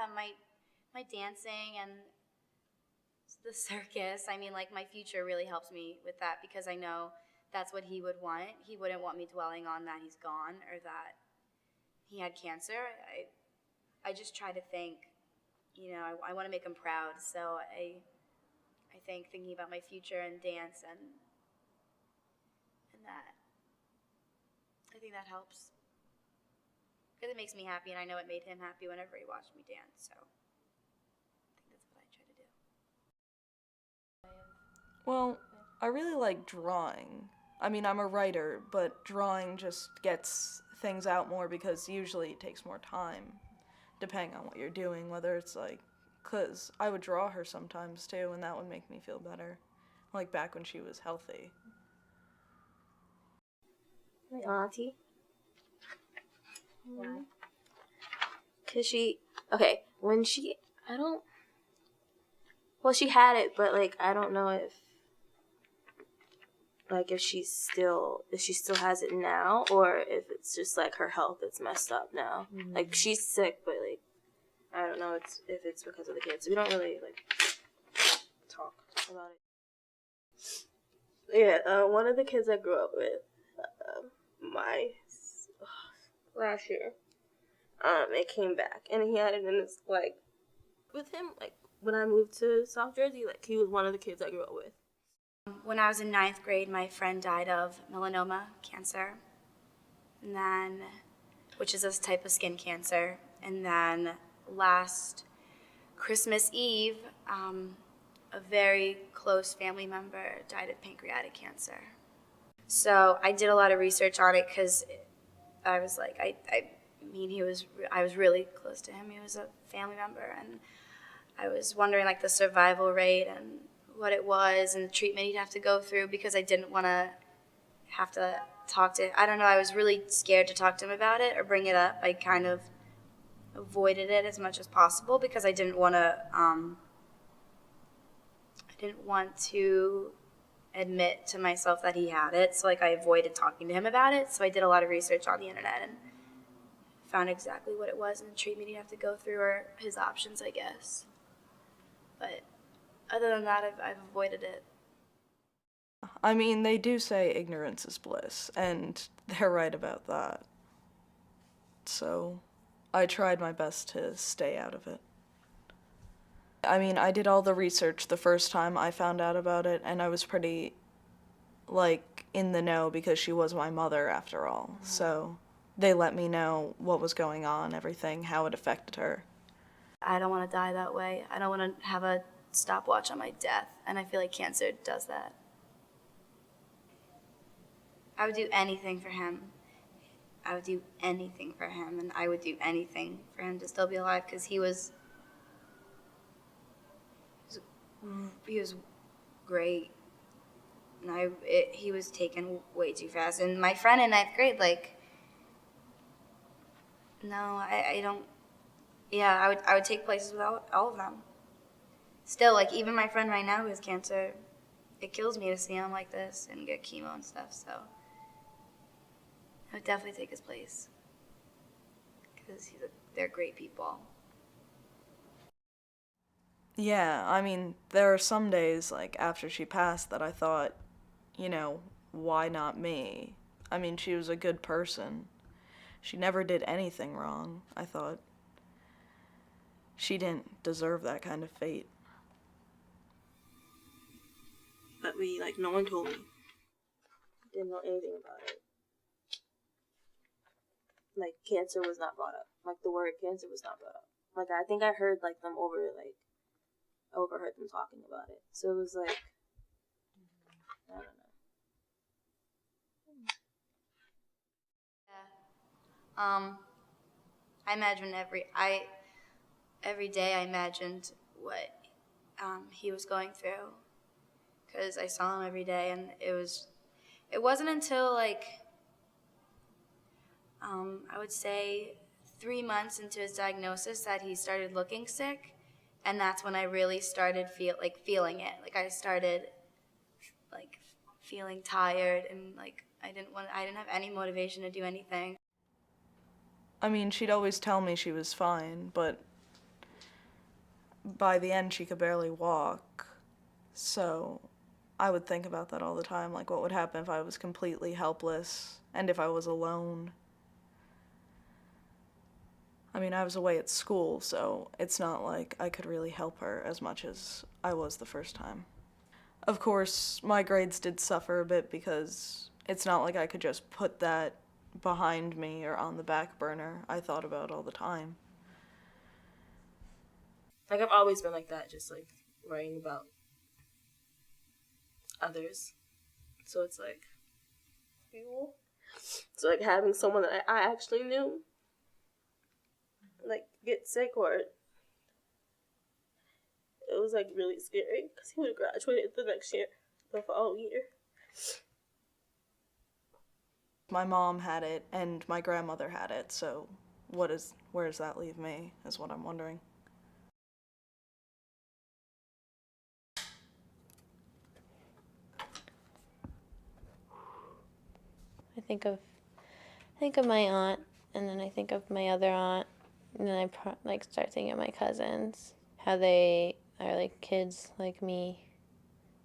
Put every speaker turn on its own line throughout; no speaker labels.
yeah, my dancing and the circus. I mean, like, my future really helps me with that because I know that's what he would want. He wouldn't want me dwelling on that he's gone or that he had cancer. I just try to think, I want to make him proud. So I think thinking about my future and dance and that, I think that helps. Because it makes me happy, and I know it made him happy whenever he watched me dance. So I think that's what I try to do.
Well, I really like drawing. I mean, I'm a writer, but drawing just gets things out more because usually it takes more time, depending on what you're doing, whether it's like, because I would draw her sometimes too, and that would make me feel better. Like back when she was healthy.
My auntie.
Why?
Cause she had it, but like I don't know if she still has it now, or if it's just like her health that's messed up now. Mm-hmm. Like she's sick, but like I don't know if it's because of the kids. We don't really like talk about it. Yeah, one of the kids I grew up with, last year, it came back, and he had it in his like with him like when I moved to South Jersey, like he was one of the kids I grew up with.
When I was in 9th grade, my friend died of melanoma cancer, and then, which is a type of skin cancer. And then last Christmas Eve, a very close family member died of pancreatic cancer. So I did a lot of research on it because I was like, I was really close to him. He was a family member, and I was wondering like the survival rate and what it was and the treatment he'd have to go through because I didn't want to have to talk to. I don't know. I was really scared to talk to him about it or bring it up. I kind of avoided it as much as possible because I didn't want to. I didn't want to admit to myself that he had it. So like I avoided talking to him about it. So I did a lot of research on the internet and found exactly what it was and the treatment he'd have to go through or his options, I guess. But other than that, I've avoided it.
I mean, they do say ignorance is bliss, and they're right about that. So, I tried my best to stay out of it. I mean, I did all the research the first time I found out about it, and I was pretty, like, in the know because she was my mother after all. Mm-hmm. So, they let me know what was going on, everything, how it affected her.
I don't want to die that way. I don't want to have a stopwatch on my death, and I feel like cancer does that. I would do anything for him. I would do anything for him, and I would do anything for him to still be alive because he was great, and he was taken way too fast. And my friend in 9th grade, like, no, I don't. Yeah, I would take places with all of them. Still, like, even my friend right now who has cancer, it kills me to see him like this and get chemo and stuff, so I would definitely take his place because they're great people.
Yeah, I mean, there are some days, like, after she passed that I thought, why not me? I mean, she was a good person. She never did anything wrong, I thought. She didn't deserve that kind of fate.
But no one told me. Didn't know anything about it. Like, cancer was not brought up. Like, the word cancer was not brought up. Like, I think I heard, them overheard them talking about it. So it was like, I don't know.
Yeah. I imagine every day I imagined what he was going through because I saw him every day, and it wasn't until I would say 3 months into his diagnosis that he started looking sick, and that's when I really started feeling it. Like I started feeling tired, and I didn't have any motivation to do anything.
I mean, she'd always tell me she was fine, but by the end she could barely walk. So I would think about that all the time, like what would happen if I was completely helpless and if I was alone. I mean, I was away at school, so it's not like I could really help her as much as I was the first time. Of course, my grades did suffer a bit because it's not like I could just put that behind me or on the back burner. I thought about it all the time.
Like, I've always been like that, just like worrying about others. So it's like, so like having someone that I actually knew, like, get sick, or it was like really scary because he would have graduated the next year, the following year.
My mom had it and my grandmother had it, so where does that leave me is what I'm wondering.
I think of my aunt, and then I think of my other aunt, and then I like start thinking of my cousins, how they are like kids like me,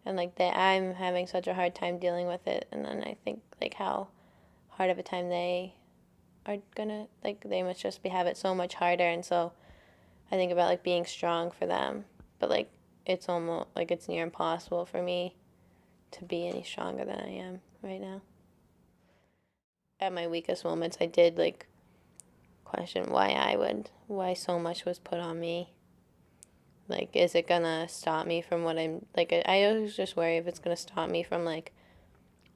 and like that I'm having such a hard time dealing with it, and then I think like how hard of a time they are gonna, like they must just have it so much harder, and so I think about like being strong for them, but like it's almost like it's near impossible for me to be any stronger than I am right now. At my weakest moments, I did like question why so much was put on me. Like, is it gonna stop me from what I'm, like, I always just worry if it's gonna stop me from like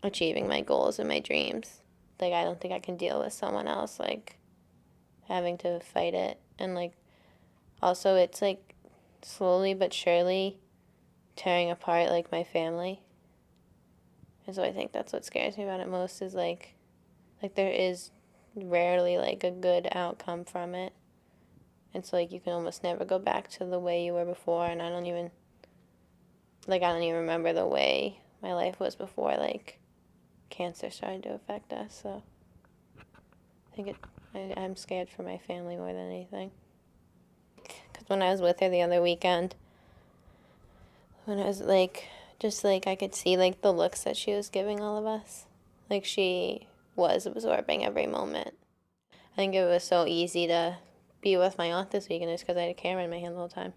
achieving my goals and my dreams. Like, I don't think I can deal with someone else like having to fight it. And like, also, it's like slowly but surely tearing apart like my family. And so I think that's what scares me about it most is like there is rarely like a good outcome from it. It's like you can almost never go back to the way you were before, and I don't even remember the way my life was before like cancer started to affect us. So I think I'm scared for my family more than anything. Because when I was with her the other weekend, when I was like, just like I could see like the looks that she was giving all of us. Like she was absorbing every moment. I think it was so easy to be with my aunt this weekend just because I had a camera in my hand the whole time.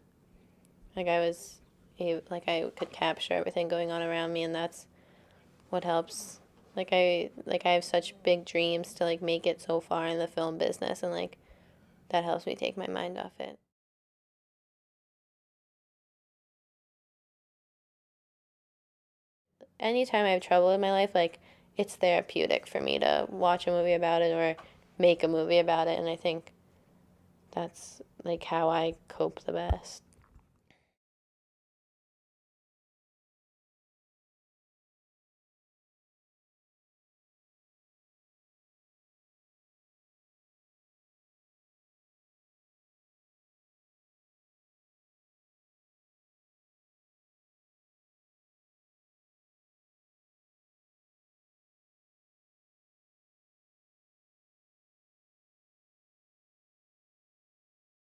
Like I could capture everything going on around me, and that's what helps. I have such big dreams to like make it so far in the film business, and like that helps me take my mind off it. Anytime I have trouble in my life, like it's therapeutic for me to watch a movie about it or make a movie about it, and I think that's like how I cope the best.